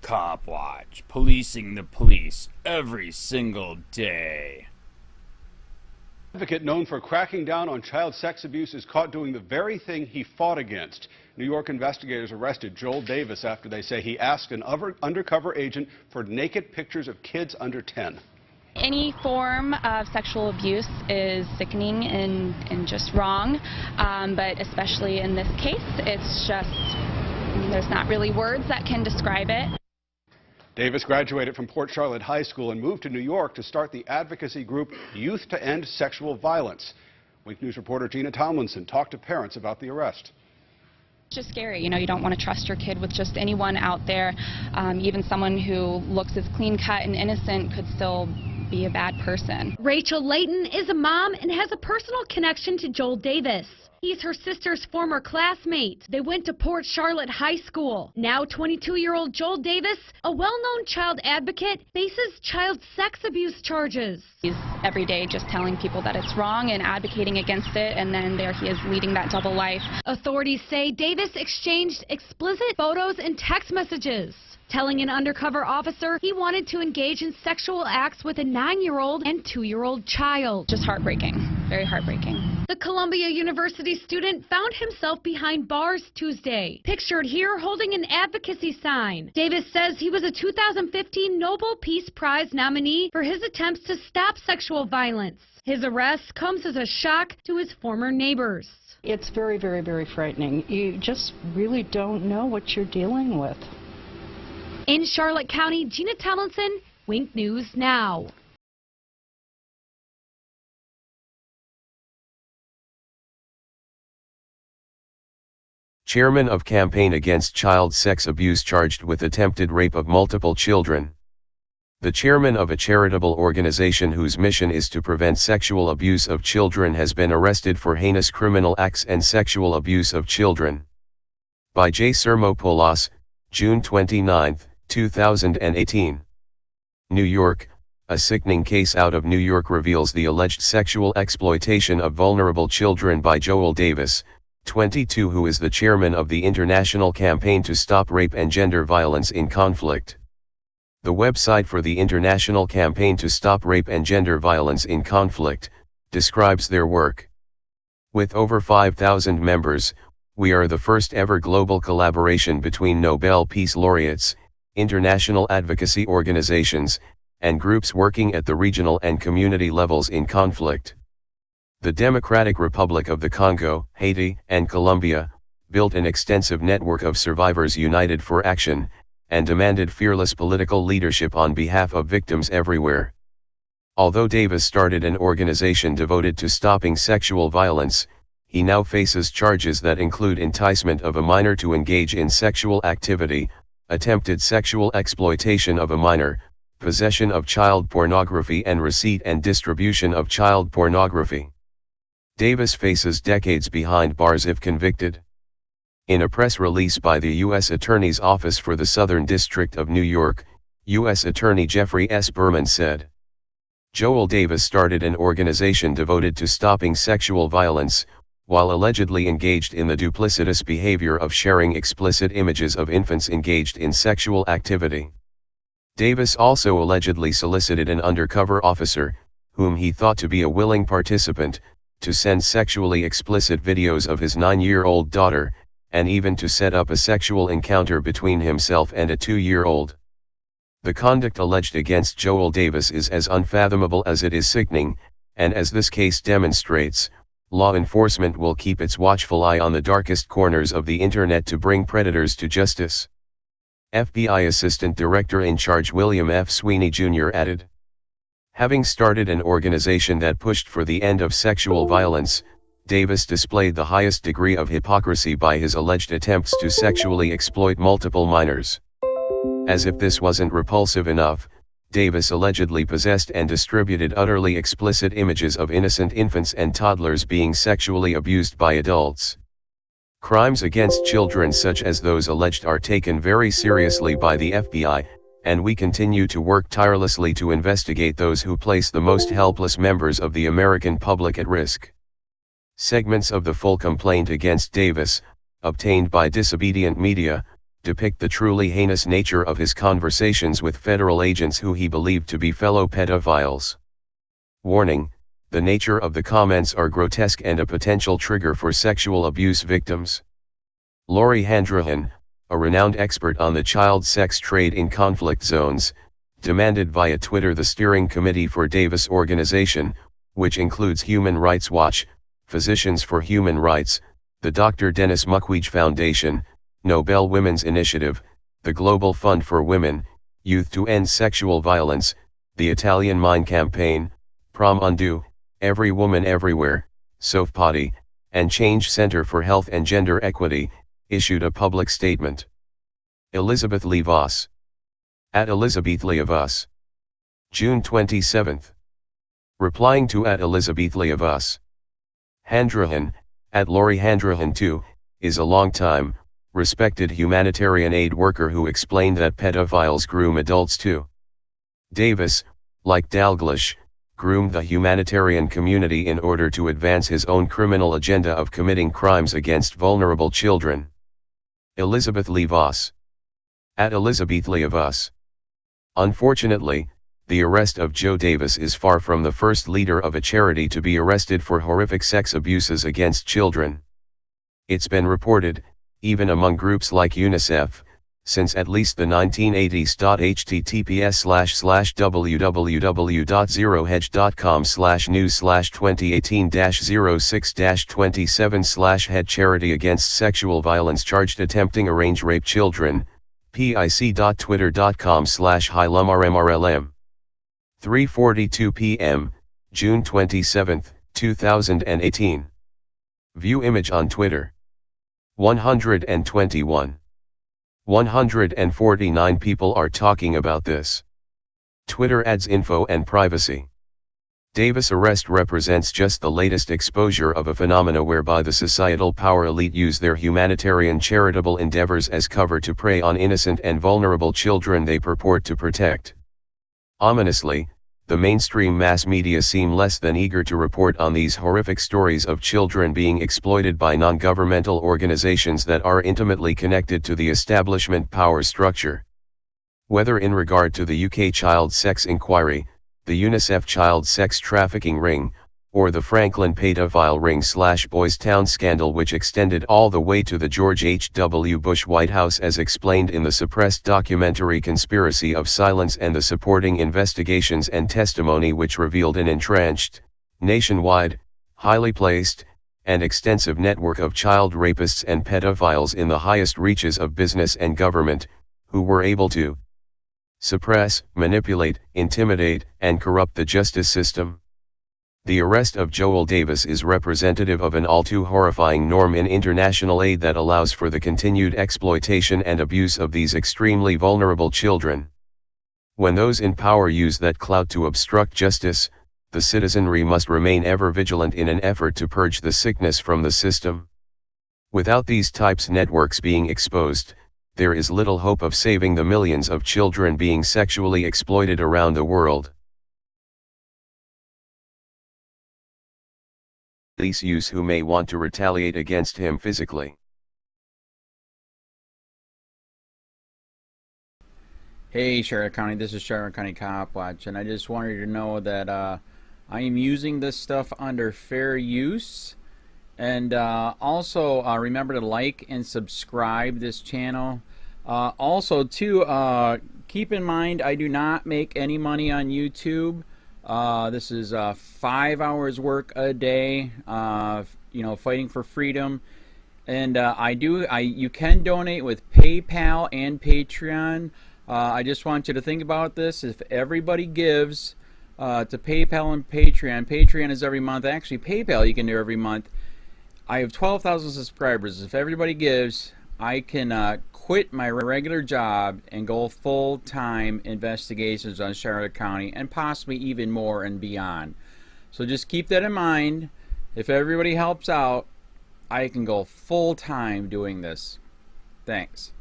COPWATCH, policing the police every single day. Advocate known for cracking down on child sex abuse is caught doing the very thing he fought against. New York investigators arrested Joel Davis after they say he asked an undercover agent for naked pictures of kids under 10. Any form of sexual abuse is sickening and just wrong, but especially in this case, it's just, there's not really words that can describe it. Davis graduated from Port Charlotte High School and moved to New York to start the advocacy group Youth to End Sexual Violence. Wink News reporter Gina Tomlinson talked to parents about the arrest. It's just scary, you know, you don't want to trust your kid with just anyone out there. Even someone who looks as clean-cut and innocent could still be a bad person. Rachel Layton is a mom and has a personal connection to Joel Davis. He's her sister's former classmate. They went to Port Charlotte High School. Now 22-year-old Joel Davis, a well-known child advocate, faces child sex abuse charges. He's every day just telling people that it's wrong and advocating against it, and then there he is leading that double life. Authorities say Davis exchanged explicit photos and text messages, telling an undercover officer he wanted to engage in sexual acts with a 9-year-old and 2-year-old child. Just heartbreaking, very heartbreaking. The Columbia University student found himself behind bars Tuesday, pictured here holding an advocacy sign. Davis says he was a 2015 Nobel Peace Prize nominee for his attempts to stop sexual violence. His arrest comes as a shock to his former neighbors. It's very, very, very frightening. You just really don't know what you're dealing with. In Charlotte County, Gina Tomlinson, Wink News Now. Chairman of campaign against child sex abuse charged with attempted rape of multiple children. The chairman of a charitable organization whose mission is to prevent sexual abuse of children has been arrested for heinous criminal acts and sexual abuse of children. By J. Sermopoulos, June 29, 2018. New York, a sickening case out of New York reveals the alleged sexual exploitation of vulnerable children by Joel Davis, 22, who is the chairman of the International Campaign to Stop Rape and Gender Violence in Conflict. The website for the International Campaign to Stop Rape and Gender Violence in Conflict describes their work. With over 5,000 members, we are the first ever global collaboration between Nobel Peace Laureates, international advocacy organizations, and groups working at the regional and community levels in conflict. The Democratic Republic of the Congo, Haiti, and Colombia built an extensive network of survivors united for action, and demanded fearless political leadership on behalf of victims everywhere. Although Davis started an organization devoted to stopping sexual violence, he now faces charges that include enticement of a minor to engage in sexual activity, attempted sexual exploitation of a minor, possession of child pornography, and receipt and distribution of child pornography. Davis faces decades behind bars if convicted. In a press release by the U.S. Attorney's Office for the Southern District of New York, U.S. Attorney Jeffrey S. Berman said, Joel Davis started an organization devoted to stopping sexual violence, while allegedly engaged in the duplicitous behavior of sharing explicit images of infants engaged in sexual activity. Davis also allegedly solicited an undercover officer, whom he thought to be a willing participant, to send sexually explicit videos of his 9-year-old daughter, and even to set up a sexual encounter between himself and a 2-year-old. The conduct alleged against Joel Davis is as unfathomable as it is sickening, and as this case demonstrates, law enforcement will keep its watchful eye on the darkest corners of the internet to bring predators to justice. FBI Assistant Director in Charge William F. Sweeney Jr. added, having started an organization that pushed for the end of sexual violence, Davis displayed the highest degree of hypocrisy by his alleged attempts to sexually exploit multiple minors. As if this wasn't repulsive enough, Davis allegedly possessed and distributed utterly explicit images of innocent infants and toddlers being sexually abused by adults. Crimes against children such as those alleged are taken very seriously by the FBI, and we continue to work tirelessly to investigate those who place the most helpless members of the American public at risk. Segments of the full complaint against Davis, obtained by Disobedient Media, depict the truly heinous nature of his conversations with federal agents who he believed to be fellow pedophiles. Warning: the nature of the comments are grotesque and a potential trigger for sexual abuse victims. Lori Handrahan, a renowned expert on the child sex trade in conflict zones, demanded via Twitter the steering committee for Davis organization, which includes Human Rights Watch, Physicians for Human Rights, the Dr. Dennis Mukwege Foundation, Nobel Women's Initiative, the Global Fund for Women, Youth to End Sexual Violence, the Italian Mind Campaign, Prom Undo, Every Woman Everywhere, SOFPOTI, and Change Center for Health and Gender Equity, issued a public statement. Elizabeth Lee Voss. At Elizabeth Lee Voss. June 27. Replying to at Elizabeth Lee Voss. Handrahan, at Lori Handrahan too, is a long-time, respected humanitarian aid worker who explained that pedophiles groom adults too. Davis, like Dalglish, groomed the humanitarian community in order to advance his own criminal agenda of committing crimes against vulnerable children. Elizabeth Lee Voss. At Elizabeth Lee Voss. Unfortunately, the arrest of Joe Davis is far from the first leader of a charity to be arrested for horrific sex abuses against children. It's been reported, even among groups like UNICEF, since at least the 1980s. https://www.zerohedge.com/news/2018-06-27/head charity against sexual violence charged attempting arrange rape children, pic.twitter.com/hylumrmrlm. 3:42 p.m., June 27, 2018. View image on Twitter. 121. 149 people are talking about this. Twitter adds info and privacy. Davis' arrest represents just the latest exposure of a phenomena whereby the societal power elite use their humanitarian charitable endeavors as cover to prey on innocent and vulnerable children they purport to protect. Ominously, the mainstream mass media seem less than eager to report on these horrific stories of children being exploited by non-governmental organizations that are intimately connected to the establishment power structure. Whether in regard to the UK child sex inquiry, the UNICEF child sex trafficking ring, or the Franklin pedophile ring/Boys Town scandal which extended all the way to the George H.W. Bush White House as explained in the suppressed documentary Conspiracy of Silence and the supporting investigations and testimony which revealed an entrenched, nationwide, highly placed, and extensive network of child rapists and pedophiles in the highest reaches of business and government, who were able to suppress, manipulate, intimidate, and corrupt the justice system. The arrest of Joel Davis is representative of an all too horrifying norm in international aid that allows for the continued exploitation and abuse of these extremely vulnerable children. When those in power use that clout to obstruct justice, the citizenry must remain ever vigilant in an effort to purge the sickness from the system. Without these types networks being exposed, there is little hope of saving the millions of children being sexually exploited around the world. Police use who may want to retaliate against him physically. Hey Charlotte County, this is Charlotte County COPWATCH, and I just wanted you to know that I am using this stuff under fair use. And also remember to like and subscribe this channel. Also too, keep in mind I do not make any money on YouTube. This is 5 hours work a day, you know, fighting for freedom. And you can donate with PayPal and Patreon. I just want you to think about this. If everybody gives to PayPal and Patreon, Patreon is every month. Actually, PayPal you can do every month. I have 12,000 subscribers. If everybody gives, I can quit my regular job and go full-time investigations on Charlotte County and possibly even more and beyond. So just keep that in mind. If everybody helps out, I can go full-time doing this. Thanks.